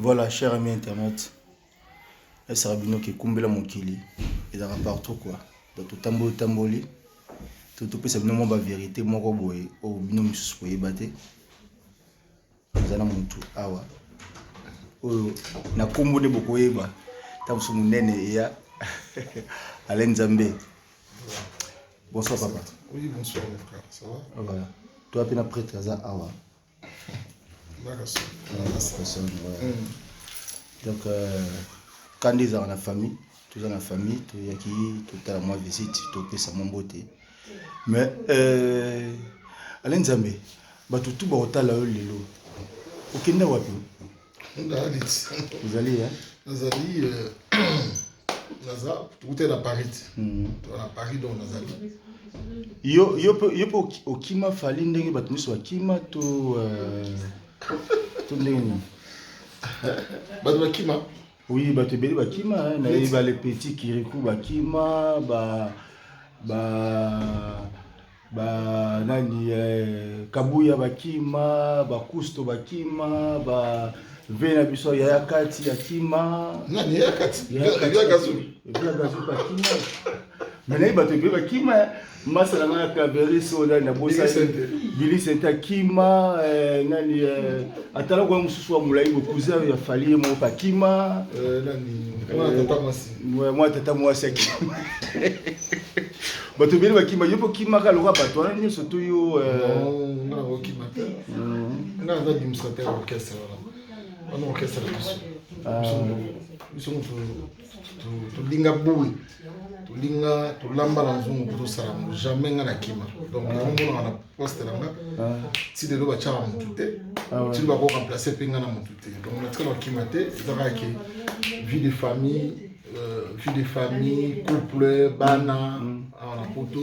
Voilà, cher ami internet, et Sarabino qui kumbela mokili et dans partout quoi. Donc tout tamboli, tout peut c'est vraiment la vérité moi boy au bino mususu ko yebate. Zana muntu awa. O na kombo de boko yeba. Tamsu munene ya Alain Zambé. Bonsoir papa. Oui, bonsoir mon frère, ça va? Voilà. Toi pena prêtre za awa. Donc quand ils sont dans la famille, tous dans la famille, tout y a qui tout à moi visite, tout peut ça mon beauté. Mais Alain Zambé, bah tout ba hôtel là lelo. Aucun n'a wapi. Vous allez hein? Nazali Naza, tout est à Paris. À Paris donc Nazali. Yo au kima fali ndenge batu miso akima to ndenge. Batu kima. Oui, batu beli bakima na ba les petits kirikou bakima nani kabuya bakima bakusto bakima vena biso ya kati yakima nani ya kati ya gazuli bakima mais bato beli bakima masala na kaveri so na bosa Billy Senta kima nani atala kwa mususu wa mulai bokuza ya fali mo bakima nani tata mwasi moi tata mwasi akima bato beli bakima yopo kima ka loka bato wana nyoso to yo na okima te na za administrateur orchestre on orchestre biso to linga boui to linga to lamba na nzungu to sala jamais nga na kima donc on a poste là si de lo ba chama mutute tu vas ko remplacer pinga na mutute donc na tsala kima te zaka ke vie de famille couple bana on a photo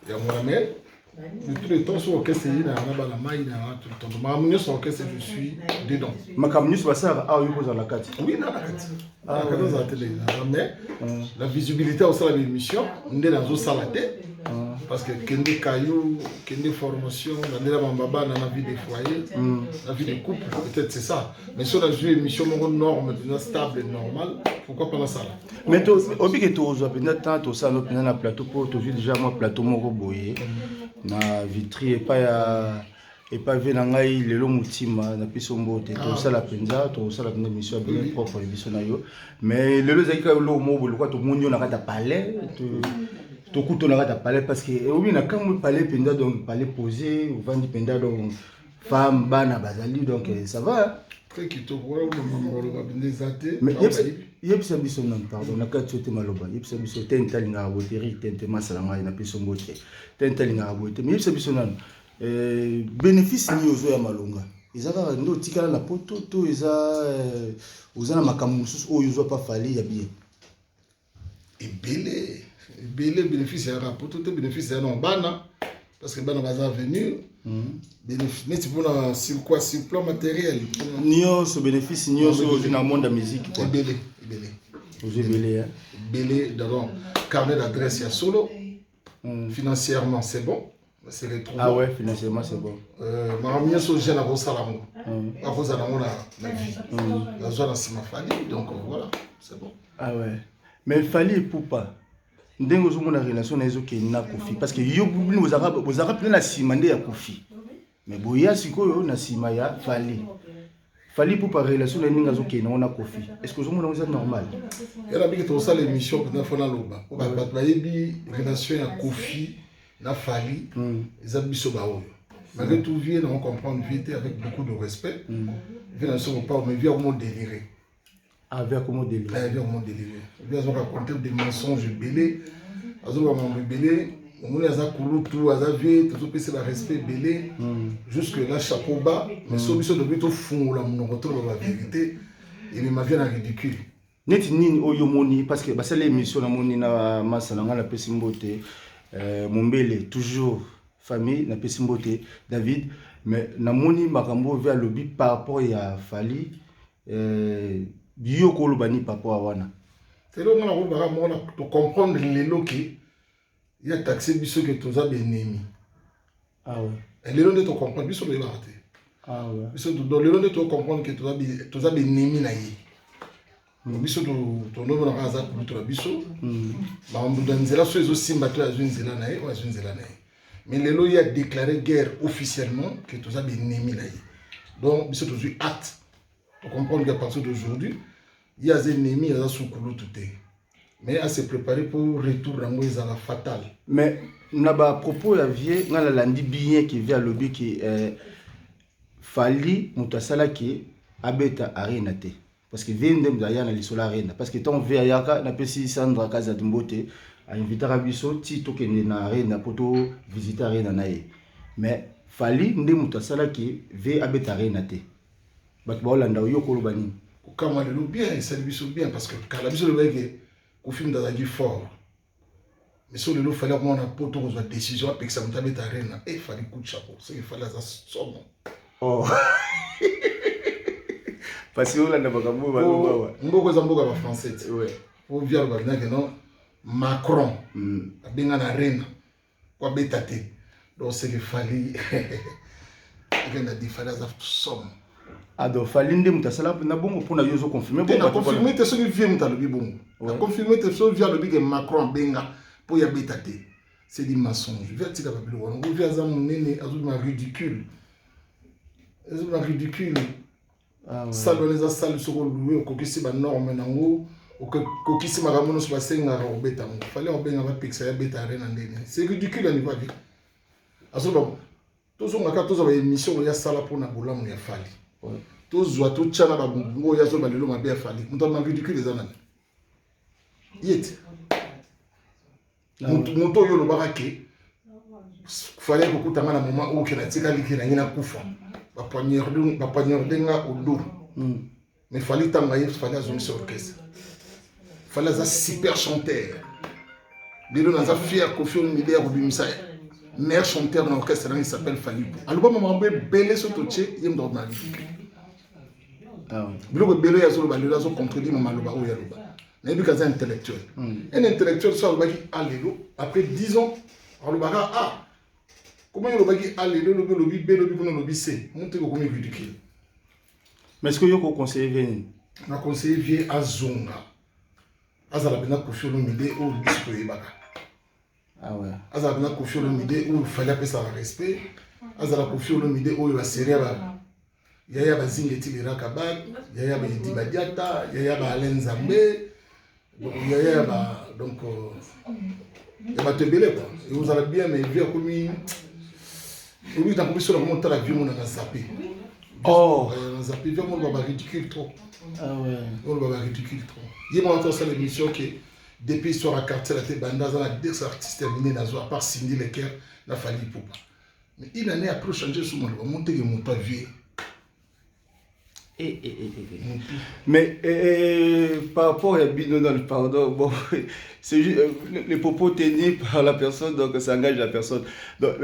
ya moi de tous les temps sur orchestre il a la maille dans tout le temps ma munyo sur orchestre je suis dedans ma kamunyo sur ça a eu posé la carte oui na la carte dans la télé mais la visibilité au sein de l'émission on est dans au salaté parce que kende caillou kende formation dans la bamba dans la vie des foyers la vie des couples peut-être c'est ça mais sur la émission norme stable normale pourquoi pas ça là mais obi que tu as peut-être tant tout ça no na plateau pour tu déjà moi plateau moko boyer na vitri et pas vu na ngai lelo mutima na piso mbote to sala penza mission bien propre émission na yo mais lelo zaki ka lo mo bolukwa to munyo na kata palais to kuto na kata palais parce que obi na quand palais penza donc palais posé ou vandi penza donc femme bana bazali donc ça va très kitoko wala mo lo ba bindezate mais yebisa biso non pardon na kati yote maloba yebisa biso tentalinga boteri tente masala ngai na piso mbote tentalinga bote mais yebisa biso non bénéfice ni ozo ya malonga ezaka ndo tikala na poto to eza ozana makambo mususu oyo ozo pas fali ya bien ebele bénéfice ya poto to bénéfice ya non bana parce que bana baza venir bénéfice mais pour na sur quoi sur plan matériel nio ce bénéfice nio so dans monde de musique quoi ebele ozo belé belé dans carnet d'adresse ya solo financièrement c'est bon. C'est les trois. Ah ouais, financièrement c'est bon. Ma so jeune à Rosalango. À Rosalango la vie. La zone c'est ma famille donc voilà, c'est bon. Ah ouais. Mais fallait pour pas. Ndengo zo mona relation na ezo ke na kofi parce que yo vous arabes plein la simande ya kofi. Mais boya sikoyo na sima ya fallait pour pas relation na ninga zo ke na kofi. Est-ce que zo mona c'est normal? Et la big to ça l'émission que na fona loba. Ba ba yebi relation ya kofi. La Fali, ils ont mis sur Bao. Malgré tout, vient on comprend vite avec beaucoup de respect. Vient sur pas, mais vient au monde déliré. Ah, vient au monde déliré. Vient au monde déliré. Vient on raconter des mensonges belés. Ils ont vraiment belé. On a za kulutu, aza vie, tout ça le respect belé. Jusque là chapeau bas, mais solution de plutôt fond la mon retour la vérité. Et ma vie en ridicule. Neti nini oyo moni parce que c'est l'émission na moni na masala ngala pesimbote. Mombele toujours famille na pesimbote David mais na moni makambo vers le but par rapport à Fali bio ko lobani par rapport à wana c'est là on va to comprendre les loki il y a taxé biso que tous a benemi ah ouais et les loki to comprendre biso le barate Ah ouais. Biso dans le monde tu comprendre que tu as des nemi na yi. Biso to no na kaza ku to biso. Ba on dans nzela so ezo simba to azu nzela na yi, o azu nzela na yi. Mais lelo il a déclaré guerre officiellement que tu as des nemi na yi. Donc biso to zu acte. Pour comprendre qu'à partir d'aujourd'hui, il y a des ennemis, il y a des sous-coulous tout est. Mais à se préparer pour retour dans les années fatales. Mais à propos de vie, on a lundi bien qui vient lobby qui fali mutasala qui abeta arena te parce que vient dem d'ailleurs na lisola arena parce que ton via yaka na pesi Sandra Kaza Dimbote a invité Rabiso ti to kende na arena pour to visiter arena nae. Mais fali ndé mutasala qui vient abeta arena te. Bato baolanda yo koloba nini okama lelo bien esali biso bien parce que kala biso lobeke kofilm dazaki fort mais so lelo fallait komona poto kozwa décision apekisa moto abeta arena e fali coup de chapeau c'est qu'il fallait aza somo oh parce que olanda bakambo baloba mboko eza mboka ba français ti ouais po via lobaki que non Macron abenga na arena kwa beta te donc c'est qu'il fallait agenda di fallait aza somo. Alors, Falinde Moutasala, na bongo pour na yoso confirmer. Bon, na confirmer te celui vient mutalobi bongo. Na confirmer te celui vient lobi que Macron benga pour y habiter. C'est des mensonges. Via tika babilo. On via za munene azuma ridicule. Azuma ridicule. Ah ouais. Ça les salle soko loué ko kisi ba norme nango ko kisi magamono so basenga ro beta mo. Fallait on benga ba pixel ya beta arena ndene. C'est ridicule à niveau vie. Azoba tous on a tous ba émission ya sala pour na bolamu ya fali. Tous voient tout chana ba bongo ya zo ba lelo mabe afali muto na ridicule les anani yet muto yo lo barake fallait beaucoup tanga na moment où kena tika likina ngina kufa ba poignard denga odo mais fallait tanga yef fallait azon sur orchestre fallait za super chanteur lelo na za fier Koffi Olomide ya bimisa meilleur chanteur dans l'orchestre il s'appelle Falipo album mambe belé sotoche yem do na ridicule. Ah oui. Bilo belo ya zo ba lelo zo contredire maloba o ya loba. Na bi kaza intellectuel. Un intellectuel so ba ki alelo après 10 ans on loba ah comment il loba ki alelo lobi lobi belo bi kono lobi c. Monte ko comme ridicule. Mais est-ce que yo ko conseiller vient? Na conseiller vient azonga. Azala bina Koffi Olomide o biso yebaka. Ah ouais. Azala bina Koffi Olomide o fallait appeler ça respect. Azala Koffi Olomide o ya série ba yaya bazingeti liraka bag yaya ba Yedi Badiata yaya ba Alain Nzambe donc yaya ba donc ya ba tebele quoi et vous allez bien mais vie comme oui t'as compris sur la monter la vie mon na zapper oh na zapper vie mon ba ridicule trop ah ouais on ba ridicule trop il m'a entendu ça l'émission que depuis sur la quartier la banda za la deux artistes terminés dans à part Cindy Lecker la Fally Ipupa mais il en est après changer sur mon monter que mon pas vieux. Mais par rapport à Binonol, pardon, bon, c'est juste les propos tenus par la personne, donc ça engage la personne. Donc,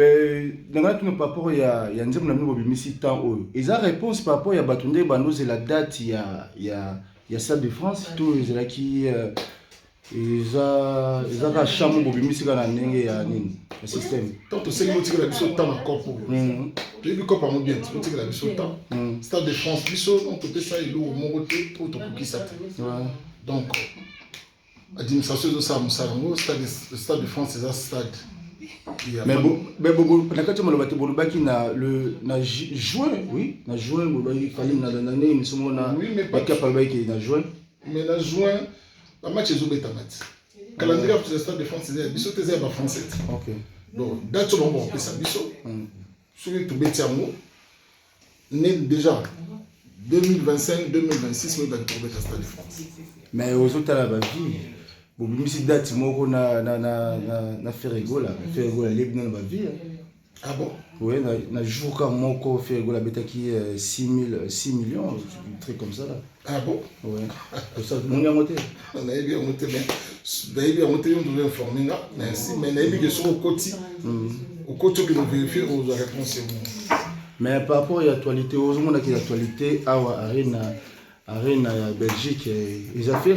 dans par rapport à Yanzem Namou Bimisi Temps, ils ont réponse par rapport à Batunde Bano, c'est la date, il y a Stade de France, tout, ils ont qui. Ils ont chambre pour Bimisi Gananenge et le système. Tant que c'est que la mission temps encore pour eux. Tu as vu quoi par mon bien, tu as la mission temps. Stade de France, mission, on peut ça, il est au mon côté, tout au qui ça. Donc, l'administration de ça, le Stade de France, c'est un stade. Mais bon, quand tu m'as dit na juin, oui, na juin, il fallait na l'année, nous sommes pas capable de juin. Mais na juin, le match est au Bétamat. Calendrier pour le Stade de France, c'est Bissot est à français. Ok. Donc, date sur l'ombre, on peut ça, Bissot. Celui tout Bétiamo, né déjà 2025, 2026, mais il va trouver le Stade de France. Mais aux autres, à la vie, bon, même si date, moi, on a fait rigoler, libre dans la vie. Ah bon? Oui, on a joué quand moi, on fait rigoler, qui 6 millions, un truc comme ça là. Ah bon? Oui. Pour ça, on a monté. On a bien monté, mais on devait informer, merci. Mais on a bien sur au côté. Au côté que nous vérifions, on a réponse. Mais par rapport à l'actualité, heureusement qu'il y a l'actualité, Arena Belgique, ils ont fait.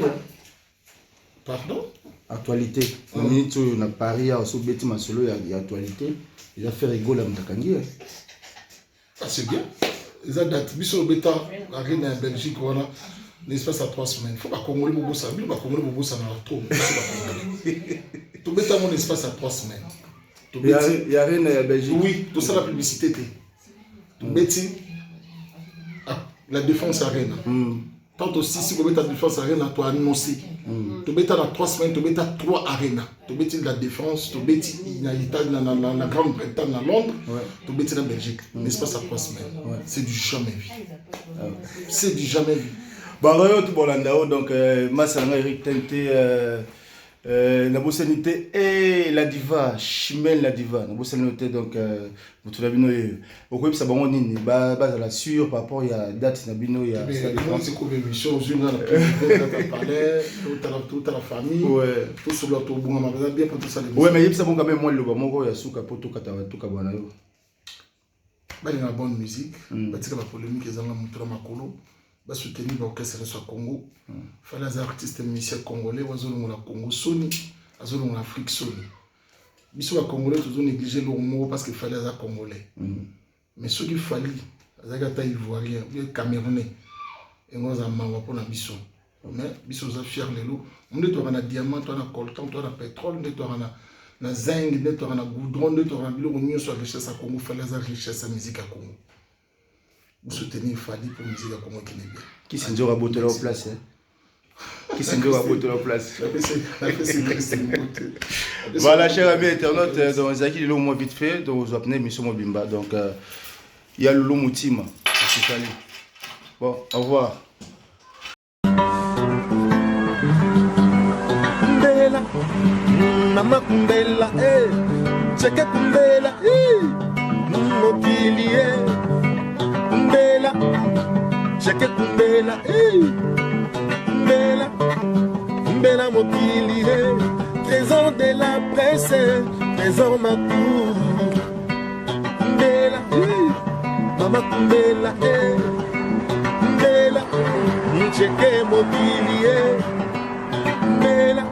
Pardon? Actualité. La minute où on a Paris, à Sobeti Masolo, il y a actualité. Ils ont fait rigoler à Mtakangi. Ah, c'est bien. eza date biso beta arena en Belgique voilà l'espace à 3 semaines faut pas congolais beaucoup ça lui pas congolais beaucoup ça na trop to beta mon espace à 3 semaines il y a arena en Belgique oui tout ça la publicité to beti la défense arena tant aussi si vous mettez la défense arena tu annoncé tu mettez dans 3 semaines tu mettez 3 arena tu mettez la défense tu mettez en Italie la Grande-Bretagne à Londres tu mettez en Belgique l'espace à 3 semaines c'est du jamais vu c'est du jamais vu bah tout bolanda donc Masanga Eric Tente la bossanité et la diva Chimène la diva la bossanité donc vous tout bino au quoi ça bango nini ba la sûr par rapport il y a date na bino il y a c'est comme émission aux une parler toute la famille tout sur l'auto bon on va bien pour tout ça ouais mais ça bon quand même moi le moko ya suka poto kata tout ka bana yo ba une bonne musique ba tika ba polémique ezanga mutura makolo ba soutenir l'orchestre soit Congo fallait les artistes musiciens congolais wazolo la Congo Sony azolo la Afrique Sony biso ba congolais toujours négliger leur mot parce qu'il fallait les congolais mais ceux qui fallait azaka ivoirien ou camerounais et nous a mawa pour la biso mais biso za fier lelo on est toi na diamant toi na coltan toi na pétrole on est toi na zinc on est toi na goudron on est toi na bilo mieux sur richesse à Congo fallait la richesse à musique à Congo vous soutenir Fali pour musique à Congo qui n'est bien qui s'en dira botter en place qui s'en dira botter en place voilà chers amis internautes donc Zaki le moins vite fait donc vous appelez Mission Mobimba donc il y a Lolo Moutima bon au revoir Mama Kumbela, Cheke Kumbela, Mokili, Kumbela, Cheke Kumbela, Kumbela, Kumbela Mokili, trésor de la presse, trésor Makou, Kumbela, Mama Kumbela, Kumbela, Cheke Mokili, Kumbela.